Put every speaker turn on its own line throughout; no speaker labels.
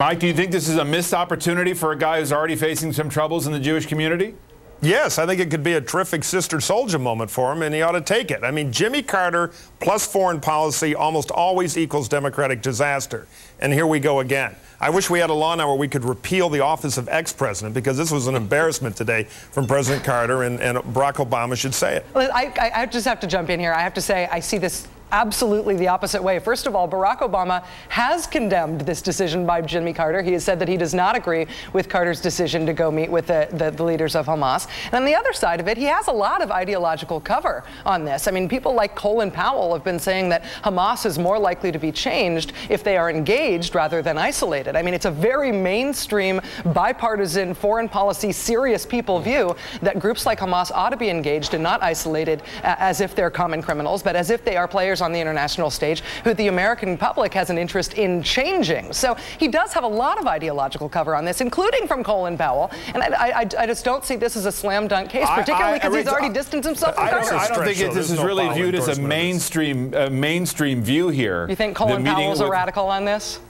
Mike, do you think this is a missed opportunity for a guy who's already facing some troubles in the Jewish community?
Yes, I think it could be a terrific Sister Souljah moment for him, and he ought to take it. I mean, Jimmy Carter plus foreign policy almost always equals democratic disaster. And here we go again. I wish we had a law now where we could repeal the office of ex-president, because this was an embarrassment today from President Carter, and Barack Obama should say it.
Well, I just have to jump in here. I have to say I see this absolutely the opposite way. First of all, Barack Obama has condemned this decision by Jimmy Carter. He has said that he does not agree with Carter's decision to go meet with the leaders of Hamas. And on the other side of it, he has a lot of ideological cover on this. I mean, people like Colin Powell have been saying that Hamas is more likely to be changed if they are engaged rather than isolated. I mean, it's a very mainstream, bipartisan, foreign policy, serious people view that groups like Hamas ought to be engaged and not isolated as if they're common criminals, but as if they are players on the international stage who the American public has an interest in changing. So he does have a lot of ideological cover on this, including from Colin Powell. And I just don't see this as a slam dunk case, particularly because he's already distanced himself from Carter.
I don't think this is really viewed as a mainstream view here.
You think Colin Powell's a radical on this?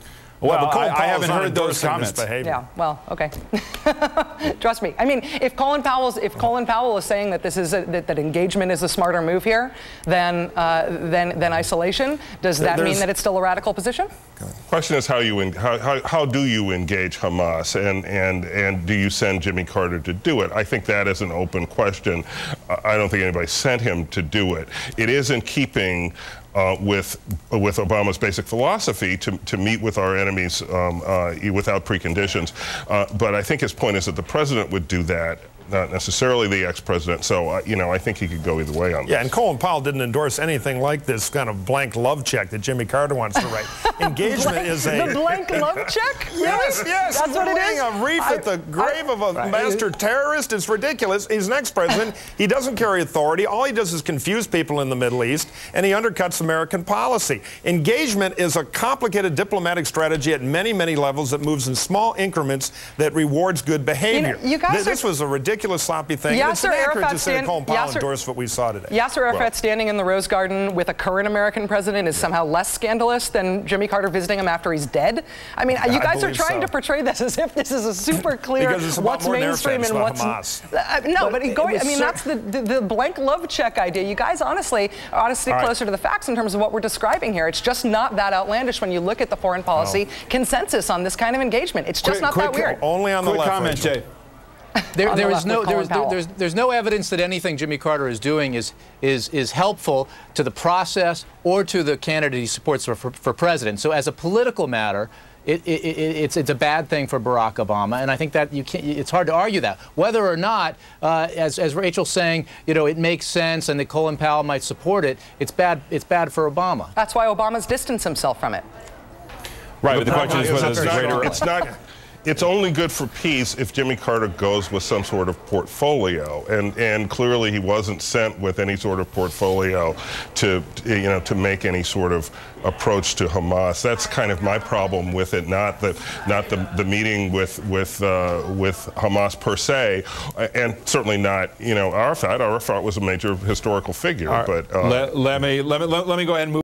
Well, I haven't heard those comments.
Yeah, well, okay. Trust me. I mean, if Colin Powell is saying that this is that engagement is a smarter move here than isolation, does that mean that it's still a radical position?
The question is how do you engage Hamas, and do you send Jimmy Carter to do it? I think that is an open question. I don't think anybody sent him to do it. It is in keeping with Obama's basic philosophy to meet with our enemies without preconditions. But I think his point is that the president would do that, not necessarily the ex-president. So, you know, I think he could go either way on this.
Yeah, and Colin Powell didn't endorse anything like this kind of blank love check that Jimmy Carter wants to write. Engagement is a...
The blank love check?
Yes, yes.
That's what it is?
A wreath at the grave of a master terrorist. It's ridiculous. He's an ex-president. He doesn't carry authority. All he does is confuse people in the Middle East, and he undercuts American policy. Engagement is a complicated diplomatic strategy at many, many levels that moves in small increments that rewards good behavior.
You guys
this was a ridiculous sloppy thing. It's inaccurate to say Colin Powell endorsed what we saw today.
Yasser Arafat standing in the Rose Garden with a current American president is somehow less scandalous than Jimmy Carter visiting him after he's dead. I mean, you guys are trying to portray this as if this is a super clear what's mainstream and what's Hamas. No, but I mean, that's the blank love check idea. You guys honestly ought to stick closer to the facts in terms of what we're describing here. It's just not that outlandish when you look at the foreign policy consensus on this kind of engagement. It's just not that weird.
Only on the left.
Comment, Jay.
There's no evidence that anything Jimmy Carter is doing is helpful to the process or to the candidate he supports for president. So as a political matter, it's a bad thing for Barack Obama, and I think that it's hard to argue that. Whether or not, as Rachel's saying, you know, it makes sense and that Colin Powell might support it, it's bad for Obama.
That's why Obama's distanced himself from it.
Right, but the question is whether it's a greater...
It's only good for peace if Jimmy Carter goes with some sort of portfolio, and clearly he wasn't sent with any sort of portfolio to make any sort of approach to Hamas. That's kind of my problem with it, not the meeting with Hamas per se, and certainly not Arafat. Arafat was a major historical figure, but
let me go ahead and move.